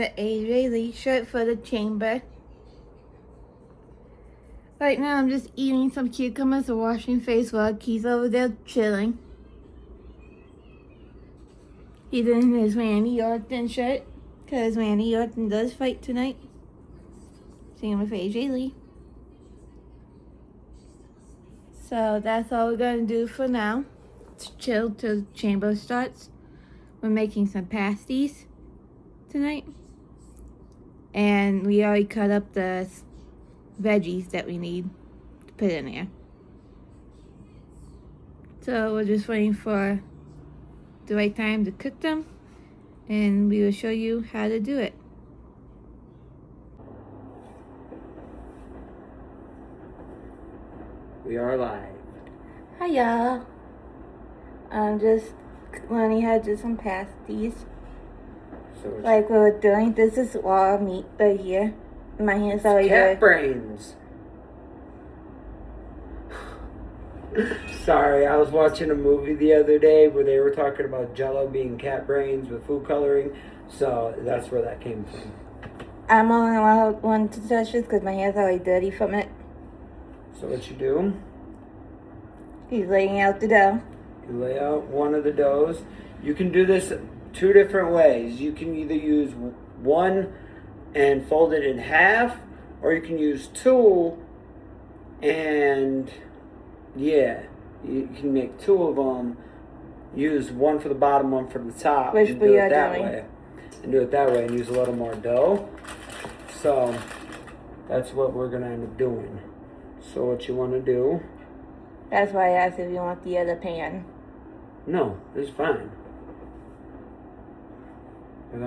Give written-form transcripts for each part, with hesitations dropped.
the Israeli shirt for the chamber. Right now I'm just eating some cucumbers and washing face while Keith's over there chilling. He's in his Randy Orton shirt because Randy Orton does fight tonight. Same with AJ Lee. So that's all we're going to do for now. To chill till the chamber starts. We're making some pasties tonight. And we already cut up the veggies that we need to put in there. So we're just waiting for the right time to cook them. And we will show you how to do it. We are live. Hi y'all. I'm just learning how to do some pasties. So it's Like we were doing, this is raw meat right here. My hands are already cat brains. Sorry, I was watching a movie the other day where they were talking about Jell-O being cat brains with food coloring. So that's where that came from. I'm only allowed one to touch this because my hands are already dirty from it. So what you do, He's laying out the dough. you lay out one of the doughs. You can do this two different ways. You can either use one and fold it in half, or you can use two and yeah, you can make two of them. Use one for the bottom, one for the top. Which and we do are it that doing. way. And do it that way and use a little more dough. So that's what we're gonna end up doing. So what you want to do? That's why I asked if you want the other pan. No, it's fine. Cause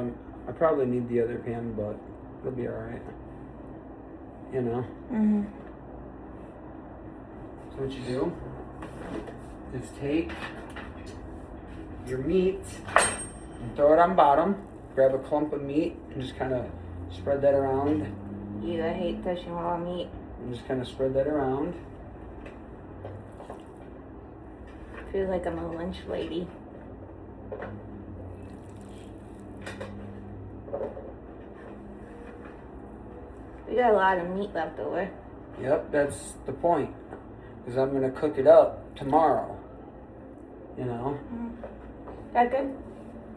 I probably need the other pan, but it'll be all right. You know. Mm-hmm. So what you do is take your meat and throw it on bottom. Grab a clump of meat and just kind of spread that around. You, I hate touching raw meat. And just kind of spread that around. Feels like I'm a lunch lady. We got a lot of meat left over. Yep, that's the point. Because I'm going to cook it up tomorrow. You know? That good?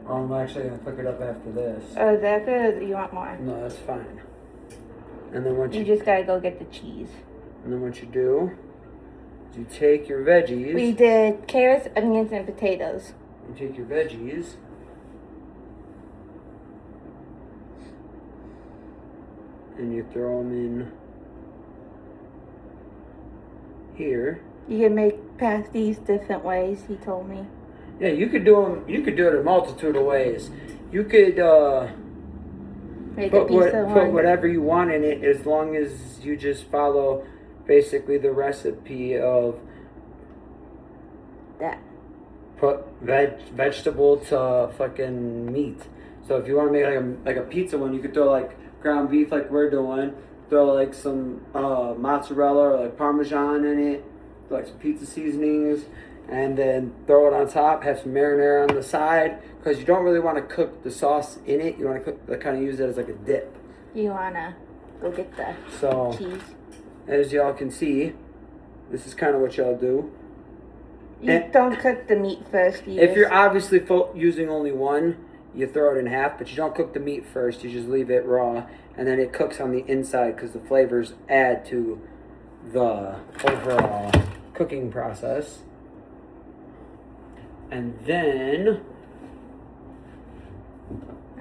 Or I'm actually going to cook it up after this. Oh, is that good or do you want more? No, that's fine. And then what You you just gotta go get the cheese. and then what you do is you take your veggies. We did carrots, onions, and potatoes. You take your veggies. And you throw them in here. You can make pasties different ways, he told me. Yeah, you could do them. You could do it a multitude of ways. You could Make a piece of put one. whatever you want in it, as long as you just follow basically the recipe of That. put vegetable to fucking meat. So if you want to make like a pizza one, you could throw like ground beef like we're doing. Throw like some mozzarella or like Parmesan in it. Throw like some pizza seasonings. And then throw it on top. Have some marinara on the side. Because you don't really want to cook the sauce in it. You want to kind of use it as like a dip. You wanna go get the So cheese? as y'all can see, this is kind of what y'all do. You And don't cook the meat first. if you're obviously using only one, you throw it in half, but you don't cook the meat first. You just leave it raw, and then it cooks on the inside because the flavors add to the overall cooking process. And then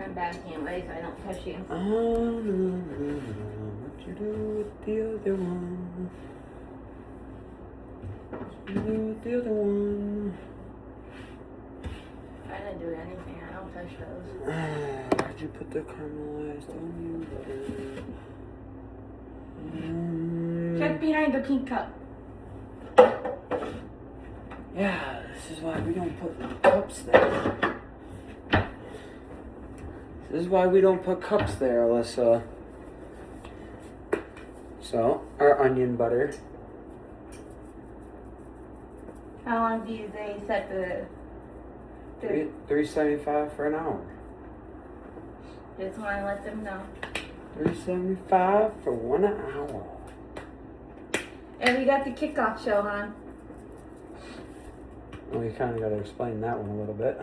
I'm bad handways, so I don't touch you. what you do with the other one? What you do with the other one? I didn't do anything. I don't touch those. Where'd you put the caramelized onion butter? Check behind the pink cup. Yeah, this is why we don't put cups there. This is why we don't put cups there, Alyssa. So, our onion butter. How long do you say set the $3.75 for an hour. Just want to let them know. $3.75 for 1 hour. And we got the kickoff show on. Well, you kind of got to explain that one a little bit.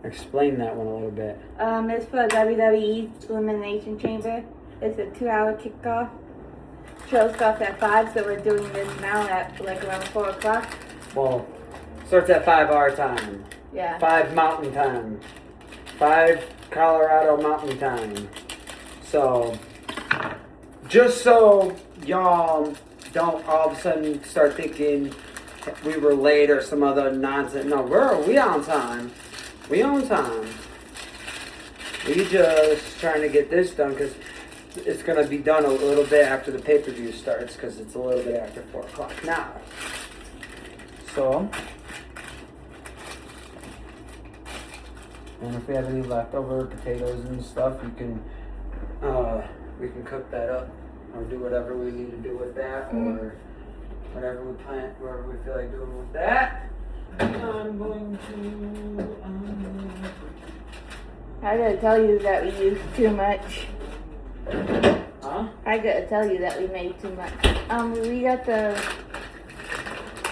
Explain that one a little bit. It's for WWE Elimination Chamber. It's a 2-hour kickoff. Show starts at 5, so we're doing this now at like around 4 o'clock. Well, starts at 5 our time. Yeah. 5 Mountain Time. 5 Colorado Mountain Time. So, just so y'all don't all of a sudden start thinking we were late or some other nonsense. No, we on time. We on time. We just trying to get this done because it's going to be done a little bit after the pay-per-view starts because it's a little bit after 4 o'clock now. So, and if we have any leftover potatoes and stuff, we can cook that up or do whatever we need to do with that or whatever we plant, whatever we feel like doing with that. I'm going to. I gotta tell you that we used too much. Huh? I gotta tell you that we made too much. We got the.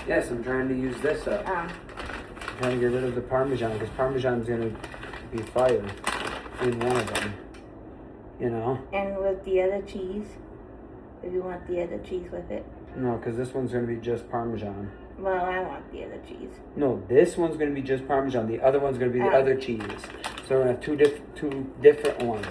Yes, I'm trying to use this up. I'm trying to get rid of the Parmesan because Parmesan's gonna be fire in one of them. You know? And with the other cheese. If you want the other cheese with it. No, because this one's gonna be just Parmesan. Well, I want the other cheese. No, this one's gonna be just Parmesan. The other one's gonna be the other cheese. So we're gonna have two different ones.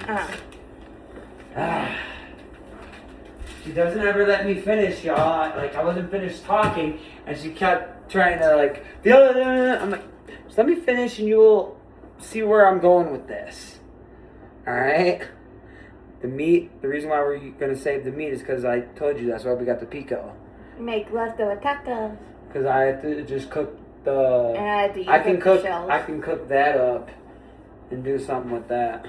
She doesn't ever let me finish, y'all. Like I wasn't finished talking, and she kept trying to like the other. I'm like, just let me finish, and you'll see where I'm going with this. All right. The meat. The reason why we're gonna save the meat is because I told you that's why we got the pico. Make leftover tacos. Because I have to just cook the. And I have to use I can up cook. the shells. I can cook that up, and do something with that.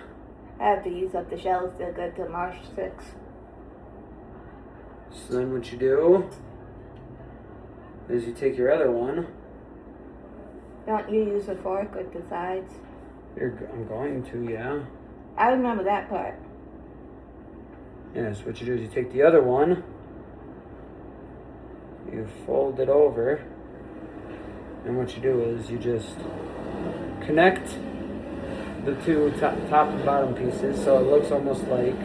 I have to use up the shells to go to March 6th. So then what you do is you take your other one. Don't you use a fork with the sides? I'm going to, yeah. I remember that part. Yes, what you do is you take the other one, you fold it over, and what you do is you just connect the two top and bottom pieces so it looks almost like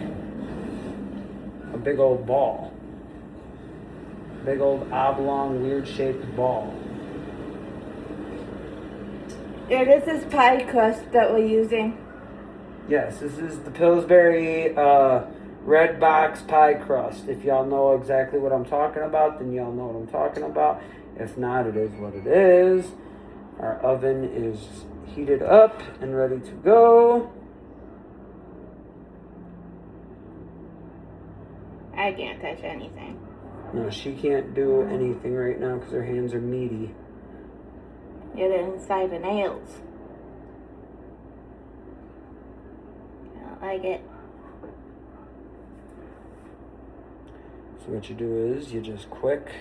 a big old ball. Big old oblong, weird shaped ball. Yeah, this is pie crust that we're using. Yes, this is the Pillsbury Red Box Pie Crust. If y'all know exactly what I'm talking about, then y'all know what I'm talking about. If not, it is what it is. Our oven is heated up and ready to go. I can't touch anything. No, she can't do anything right now because her hands are meaty. Get it inside the nails. I don't like it. So what you do is you just quick.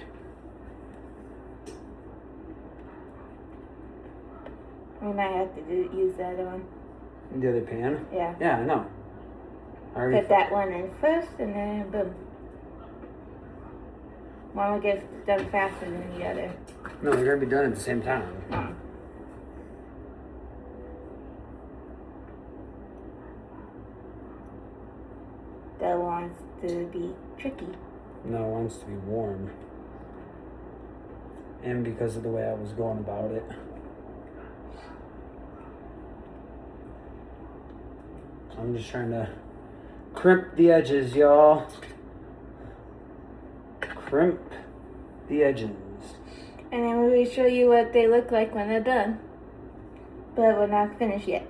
We might have to use the other one. The other pan? Yeah. Yeah, I know. Put that one in first and then boom. One will get done faster than the other. No, they're going to be done at the same time. Oh. That wants to be tricky. No, it wants to be warm. And because of the way I was going about it. I'm just trying to crimp the edges, y'all. Crimp the edges. And then we will show you what they look like when they're done. But we're not finished yet.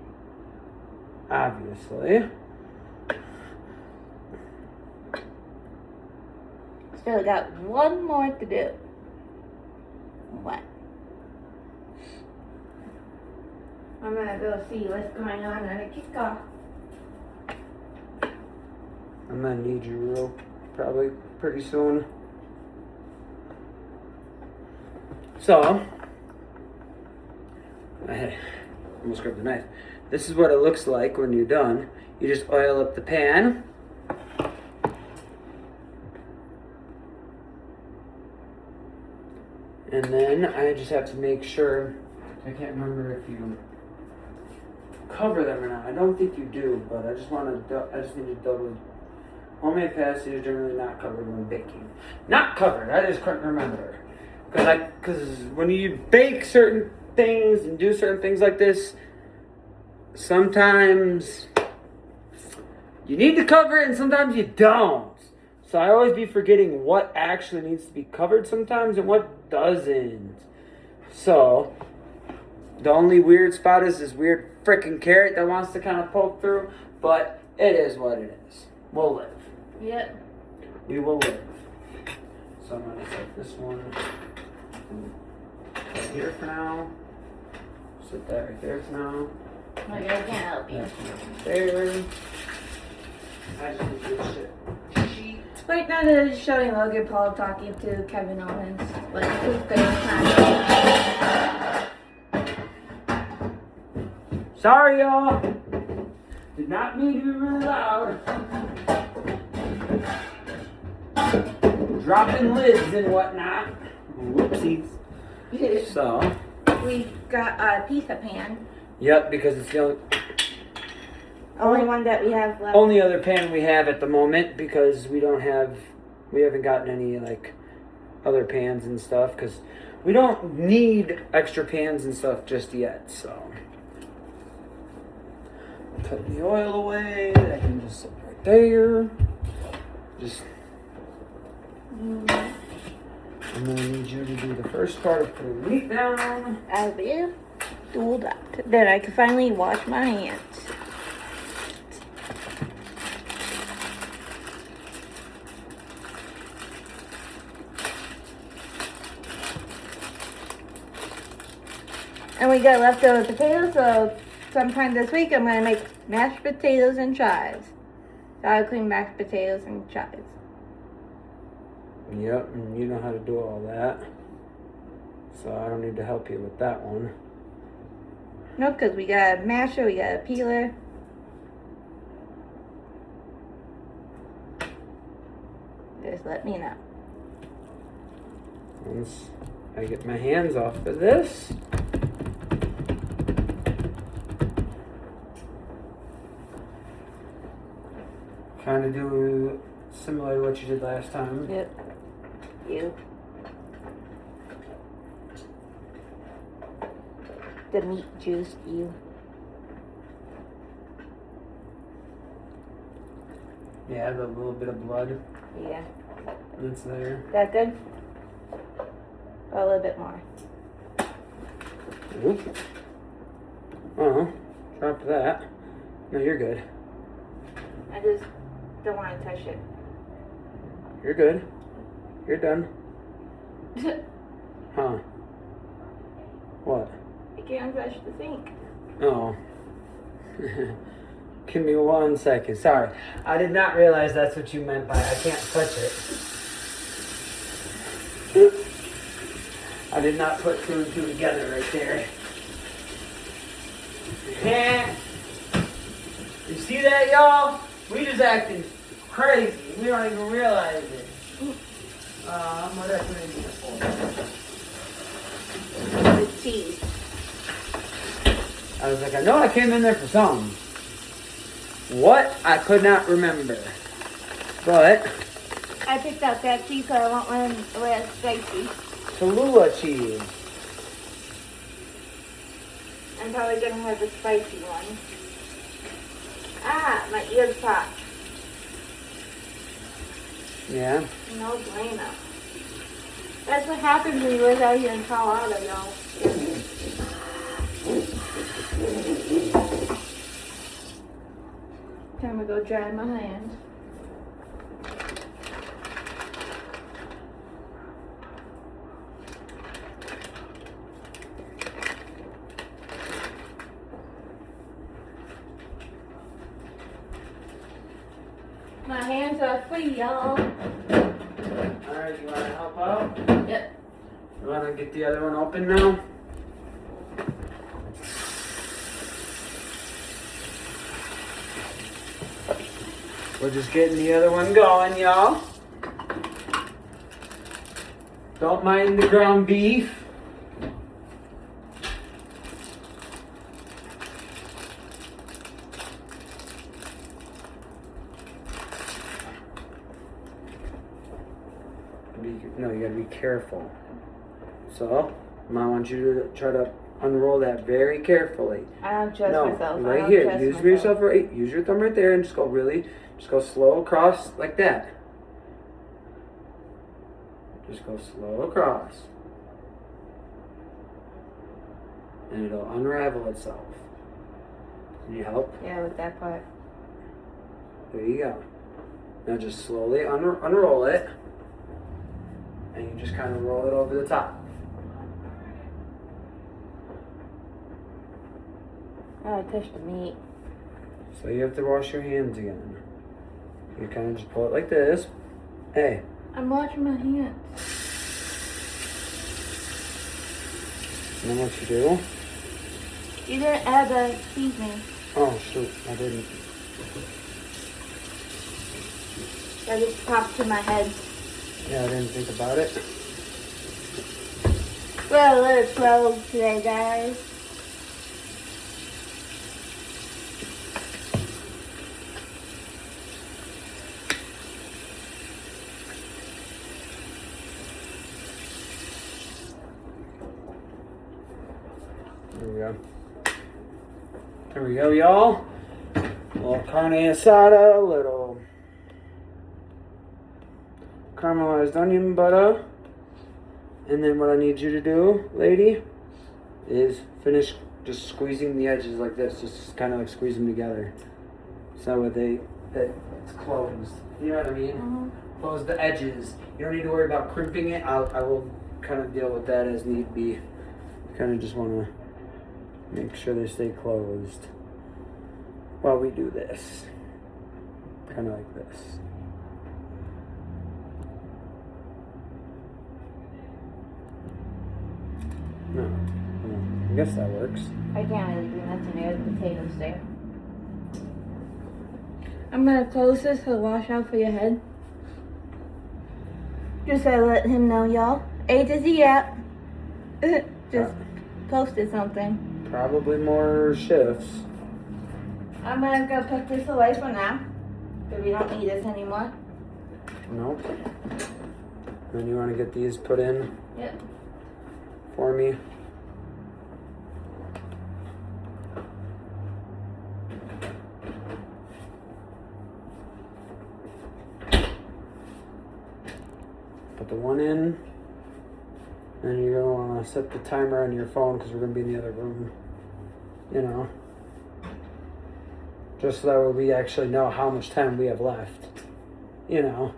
Obviously. Still got one more to do. What? I'm gonna go see what's going on at a kickoff. I'm gonna need your rope probably pretty soon. So, I almost grabbed the knife. this is what it looks like when you're done. You just oil up the pan. And then I just have to make sure, I can't remember if you cover them or not. I don't think you do, but I just need to double. Homemade pasty is generally not covered when baking. Not covered, I just couldn't remember. Because when you bake certain things and do certain things like this, sometimes you need to cover it and sometimes you don't. So I always be forgetting what actually needs to be covered sometimes and what doesn't. So the only weird spot is this weird freaking carrot that wants to kind of poke through, but it is what it is. We'll live. Yep. We will live. So I'm gonna set this one right here for now. Set that right there for now. Like, I can't help you. There. I just need to do this shit. Right now they're showing Logan Paul talking to Kevin Owens. Like, his favorite time. Sorry, y'all. Did not mean to be really loud. Dropping lids and whatnot. Whoopsies. So. We got a pizza pan. Yep, because it's the Only one that we have left. only other pan we have at the moment, because we haven't gotten any like other pans and stuff, because we don't need extra pans and stuff just yet. So put the oil away. I can just sit right there. Just. I'm gonna need you to do the first part of putting the meat down. I will do that. Then I can finally wash my hands. And we got leftover potatoes, so sometime this week I'm gonna make mashed potatoes and chives. Sour cream mashed potatoes and chives. Yep, and you know how to do all that. So I don't need to help you with that one. No, because we got a masher, we got a peeler. Just let me know. Once I get my hands off of this. Kind of do similar to what you did last time. Yep. You. The meat juice, you. Yeah, the little bit of blood Yeah. that's there. That good? A little bit more. Oop. Drop that. No, you're good. I just don't want to touch it. You're good. You're done. Huh. What? I can't touch the sink. Oh. Give me 1 second. Sorry. I did not realize that's what you meant by I can't touch it. I did not put 2 and 2 together right there. You see that, y'all? We just acting crazy. We don't even realize it. What else do I need for? The cheese. I was like, I know I came in there for something. What? I could not remember. But I picked out that cheese, so I want one less spicy. Tallulah cheese. I'm probably gonna have the spicy one. Ah, my ears popped. Yeah. No bueno. That's what happens when you live out here in Colorado, y'all. Time to go dry my hands. My hands are free, y'all. Alright, you want to help out? Yep. You want to get the other one open now? We're just getting the other one going, y'all. Don't mind the ground beef. No, you gotta be careful. So, Mom wants you to try to unroll that very carefully. I don't trust myself. Right here. Use yourself right. Use your thumb right there, and just go slow across like that. Just go slow across, and it'll unravel itself. Need help? Yeah, with that part. There you go. Now just slowly unroll it, and you just kind of roll it over the top. Oh, I touched the meat. So you have to wash your hands again. You kind of just pull it like this. Hey. I'm washing my hands. And then what you do? You didn't add the seasoning. Oh shoot, I didn't. That just popped to my head. Yeah, I didn't think about it. We're a little slow today, guys. There we go. There we go, y'all. A little carne asada, a little caramelized onion butter. And then what I need you to do, lady, is finish just squeezing the edges like this. Just kind of like squeeze them together. So it's closed. You know what I mean? Mm-hmm. Close the edges. You don't need to worry about crimping it. I will kind of deal with that as need be. Kind of just want to make sure they stay closed while we do this. Kind of like this. No. I guess that works. I can't really do nothing there. The potatoes there. I'm gonna close this to wash out for your head. Just gotta let him know, y'all. A to Z app. Just posted something. Probably more shifts. I'm gonna go put this away for now. Because we don't need this anymore. Nope. Then you want to get these put in Yep. for me. Put the one in. And you're going to want to set the timer on your phone because we're going to be in the other room. You know. Just so that we actually know how much time we have left. You know.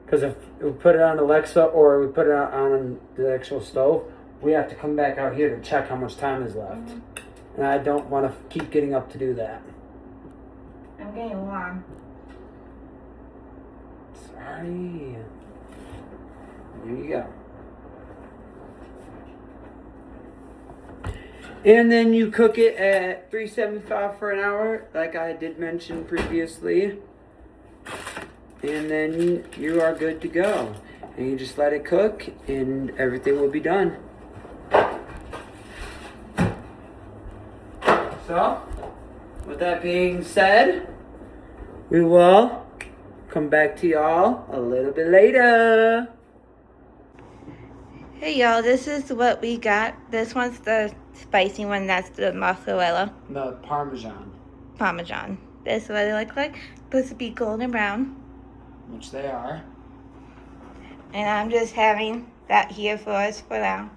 Because if we put it on Alexa or we put it on the actual stove, we have to come back out here to check how much time is left. And I don't want to keep getting up to do that. I'm getting warm. Sorry. There you go. And then you cook it at 375 for an hour, like I did mention previously. And then you are good to go. And you just let it cook and everything will be done. So, with that being said, we will come back to y'all a little bit later. Hey y'all, this is what we got. This one's the spicy one, that's the mozzarella. The Parmesan. This is what they look like. Supposed to be golden brown. Which they are. And I'm just having that here for us for now.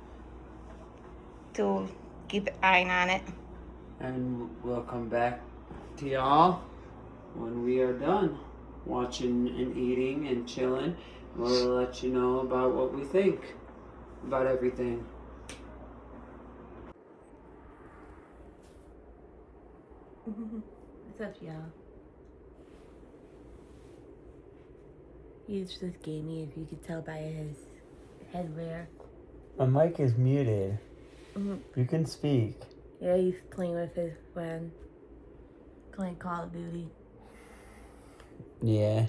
To keep an eye on it. And we'll come back to y'all when we are done watching and eating and chilling. We'll let you know about what we think about everything. What's up, y'all? He just gave me, if you could tell by his headwear. My mic is muted. Mm-hmm. You can speak. Yeah, he's playing with his friend. Playing Call of Duty. Yeah.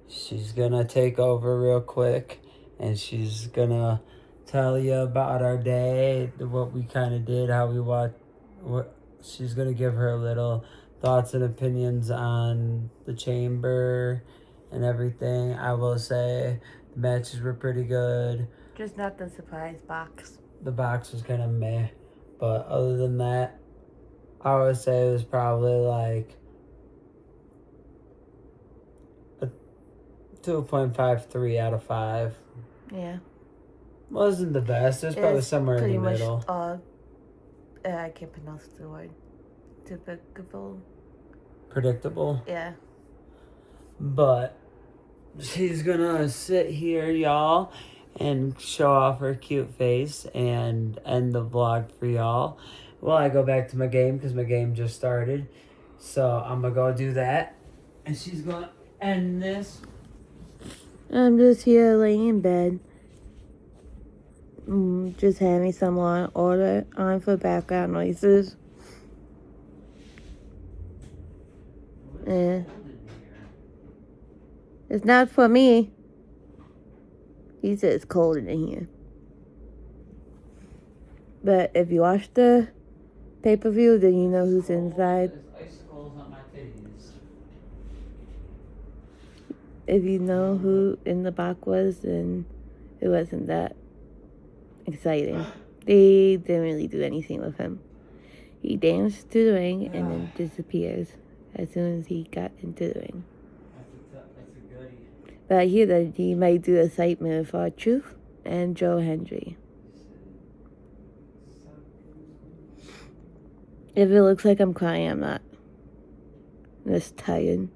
She's gonna take over real quick, and she's gonna tell you about our day, what we kind of did, how we watched. What she's gonna give her little thoughts and opinions on the chamber and everything. I will say the matches were pretty good. Just not the surprise box. The box was kind of meh, but other than that, I would say it was probably like a 2.53 out of 5. Yeah. Wasn't the best. It was probably It's somewhere in pretty the much, middle. I can't pronounce the word. Typical. Predictable. Yeah. But she's gonna sit here, y'all, and show off her cute face and end the vlog for y'all. Well, I go back to my game because my game just started. So I'm gonna go do that. And she's gonna end this. I'm just here laying in bed. Just having someone order on for background noises. Yeah. It's not for me. He said it's cold in here. But if you watch the pay-per-view, then you know who's inside. There's icicles on my titties. If you know who in the box was, then it wasn't that exciting. They didn't really do anything with him. He danced to the ring and then disappears as soon as he got into the ring. That's a goodie. But I hear that he might do a segment for Truth and Joe Hendry. If it looks like I'm crying, I'm not. I'm just tired.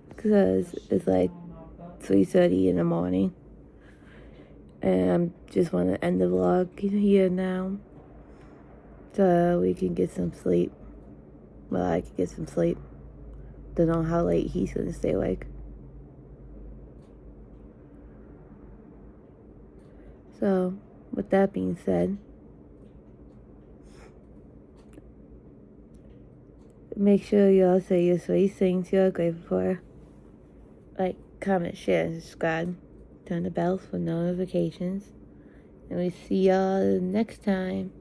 Because it's like 3:30 in the morning. And I just want to end the vlog here now. So we can get some sleep. Well, I can get some sleep. Don't know how late he's going to stay awake. So, with that being said, make sure y'all say your sweet things you're grateful for. Like, comment, share, and subscribe. Turn the bells for notifications. And we see y'all next time.